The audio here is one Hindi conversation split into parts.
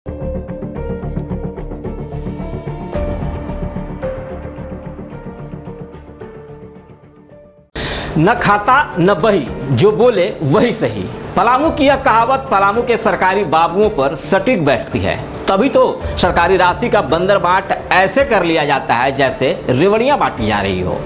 न खाता न बही, जो बोले वही सही। पलामू की यह कहावत पलामू के सरकारी बाबुओं पर सटीक बैठती है। तभी तो सरकारी राशि का बंदर बांट ऐसे कर लिया जाता है जैसे रेवड़ियां बांटी जा रही हो।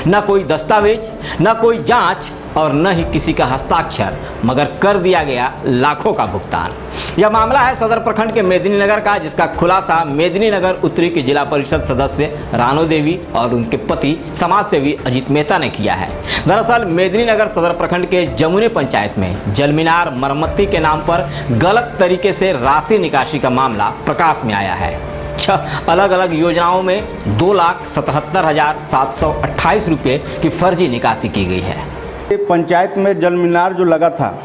न कोई दस्तावेज, न कोई जांच और न ही किसी का हस्ताक्षर, मगर कर दिया गया लाखों का भुगतान। यह मामला है सदर प्रखंड के मेदिनीनगर का, जिसका खुलासा मेदिनीनगर उत्तरी की जिला परिषद सदस्य रानो देवी और उनके पति समाज सेवी अजीत मेहता ने किया है। दरअसल मेदिनीनगर सदर प्रखंड के जमुने पंचायत में जलमीनार मरम्मती के नाम पर गलत तरीके से राशि निकासी का मामला प्रकाश में आया है। 6 अलग अलग योजनाओं में 2,77,728 रुपये की फर्जी निकासी की गई है। पंचायत में जलमीनार जो लगा था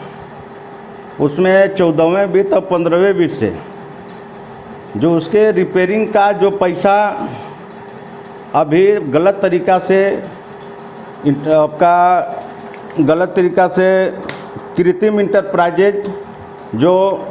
उसमें 14वें वित्त और 15वें वित्त से जो उसके रिपेयरिंग का जो पैसा अभी गलत तरीका से कृत्रिम इंटरप्राइजेज जो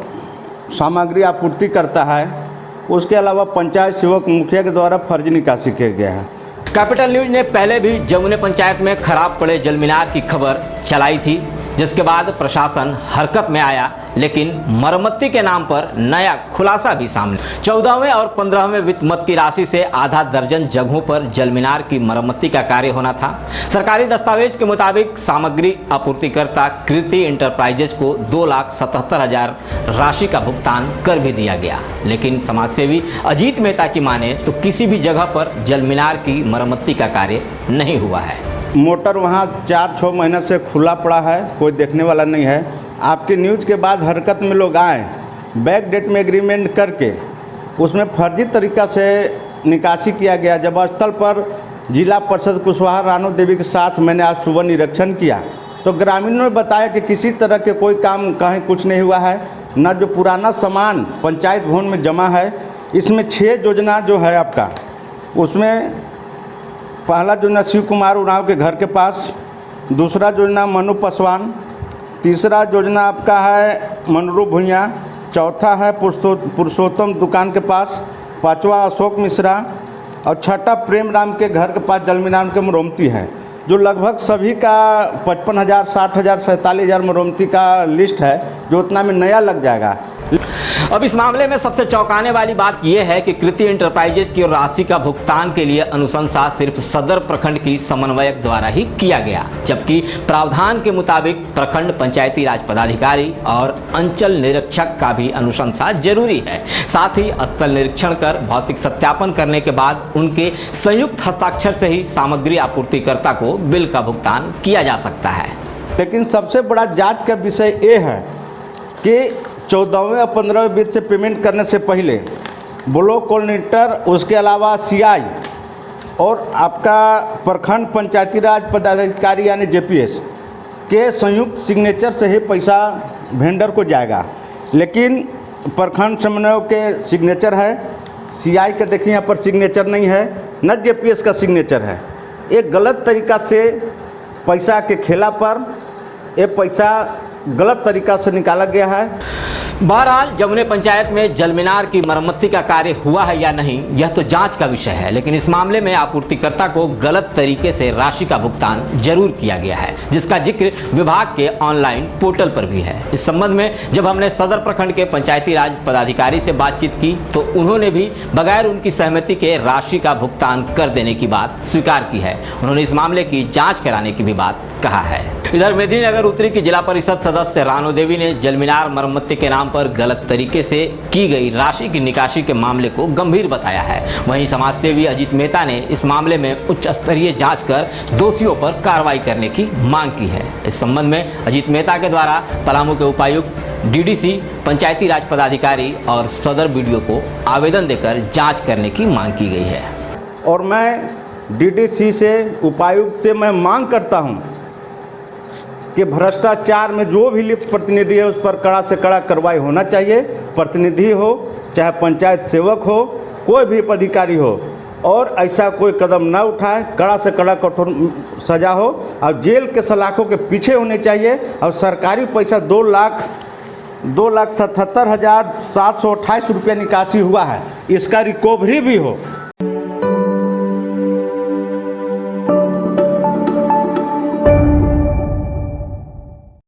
सामग्री आपूर्ति करता है, उसके अलावा पंचायत सेवक मुखिया के द्वारा फर्जी निकासी किया गया है। कैपिटल न्यूज ने पहले भी जमुने पंचायत में खराब पड़े जलमीनार की खबर चलाई थी, जिसके बाद प्रशासन हरकत में आया, लेकिन मरम्मती के नाम पर नया खुलासा भी सामने। 14वें और 15वें वित्त मद की राशि से आधा दर्जन जगहों पर जलमीनार की मरम्मती का कार्य होना था। सरकारी दस्तावेज के मुताबिक सामग्री आपूर्तिकर्ता कृति इंटरप्राइजेज को 2,77,000 राशि का भुगतान कर भी दिया गया, लेकिन समाजसेवी अजीत मेहता की माने तो किसी भी जगह पर जलमीनार की मरम्मती का कार्य नहीं हुआ है। मोटर वहाँ 4-6 महीने से खुला पड़ा है, कोई देखने वाला नहीं है। आपके न्यूज़ के बाद हरकत में लोग आए, बैक डेट में एग्रीमेंट करके उसमें फर्जी तरीका से निकासी किया गया। जब स्थल पर जिला परिषद कुशवाहा रानो देवी के साथ मैंने आज सुबह निरीक्षण किया तो ग्रामीणों ने बताया कि किसी तरह के कोई काम कहीं कुछ नहीं हुआ है। न जो पुराना सामान पंचायत भवन में जमा है, इसमें 6 योजना जो है आपका, उसमें पहला योजना शिव कुमार उरांव के घर के पास, दूसरा योजना मनु पासवान, तीसरा योजना आपका है मनरू भुइयाँ, चौथा है पुरुषोत्तम दुकान के पास, 5वां अशोक मिश्रा और 6ठा प्रेम राम के घर के पास जलमीनार के मरम्मती है, जो लगभग सभी का 55,000, 60,000, 47,000 मरम्मती का लिस्ट है, जो उतना में नया लग जाएगा। अब इस मामले में सबसे चौंकाने वाली बात यह है कि कृति इंटरप्राइजेज की राशि का भुगतान के लिए अनुशंसा सिर्फ सदर प्रखंड की समन्वयक द्वारा ही किया गया, जबकि प्रावधान के मुताबिक प्रखंड पंचायती राज पदाधिकारी और अंचल निरीक्षक का भी अनुशंसा जरूरी है। साथ ही स्थल निरीक्षण कर भौतिक सत्यापन करने के बाद उनके संयुक्त हस्ताक्षर से ही सामग्री आपूर्तिकर्ता को बिल का भुगतान किया जा सकता है। लेकिन सबसे बड़ा जांच का विषय ये है कि 14वें और 15वें वित्त से पेमेंट करने से पहले ब्लॉक कोऑर्डिनेटर, उसके अलावा सीआई और आपका प्रखंड पंचायती राज पदाधिकारी यानी जेपीएस के संयुक्त सिग्नेचर से ही पैसा वेंडर को जाएगा। लेकिन प्रखंड समन्वय के सिग्नेचर है, सीआई के देखिए यहाँ पर सिग्नेचर नहीं है, न जेपीएस का सिग्नेचर है। एक गलत तरीका से पैसा के खेला पर ये पैसा गलत तरीका से निकाला गया है। बहरहाल जमुने पंचायत में जलमीनार की मरम्मती का कार्य हुआ है या नहीं, यह तो जांच का विषय है, लेकिन इस मामले में आपूर्तिकर्ता को गलत तरीके से राशि का भुगतान जरूर किया गया है, जिसका जिक्र विभाग के ऑनलाइन पोर्टल पर भी है। इस संबंध में जब हमने सदर प्रखंड के पंचायती राज पदाधिकारी से बातचीत की तो उन्होंने भी बगैर उनकी सहमति के राशि का भुगतान कर देने की बात स्वीकार की है। उन्होंने इस मामले की जाँच कराने की भी बात कहा है। इधर मेदिनीनगर उत्तरी की जिला परिषद सदस्य रानो देवी ने जलमीनार मरम्मती के नाम पर गलत तरीके से की गई राशि की निकासी के मामले को गंभीर बताया है। वहीं समाजसेवी अजीत मेहता ने इस मामले में उच्च स्तरीय जांच कर दोषियों पर कार्रवाई करने की मांग की है। इस संबंध में अजीत मेहता के द्वारा पलामू के उपायुक्त, डीडीसी, पंचायती राज पदाधिकारी और सदर बीडीओ को आवेदन देकर जाँच करने की मांग की गई है। और मैं डीडीसी से, उपायुक्त से मैं मांग करता हूँ कि भ्रष्टाचार में जो भी लिप्त प्रतिनिधि है उस पर कड़ा से कड़ा कार्रवाई होना चाहिए। प्रतिनिधि हो, चाहे पंचायत सेवक हो, कोई भी अधिकारी हो, और ऐसा कोई कदम ना उठाए, कड़ा से कड़ा कठोर सजा हो और जेल के सलाखों के पीछे होने चाहिए। और सरकारी पैसा 2 लाख 2,77,728 रुपये निकासी हुआ है, इसका रिकवरी भी हो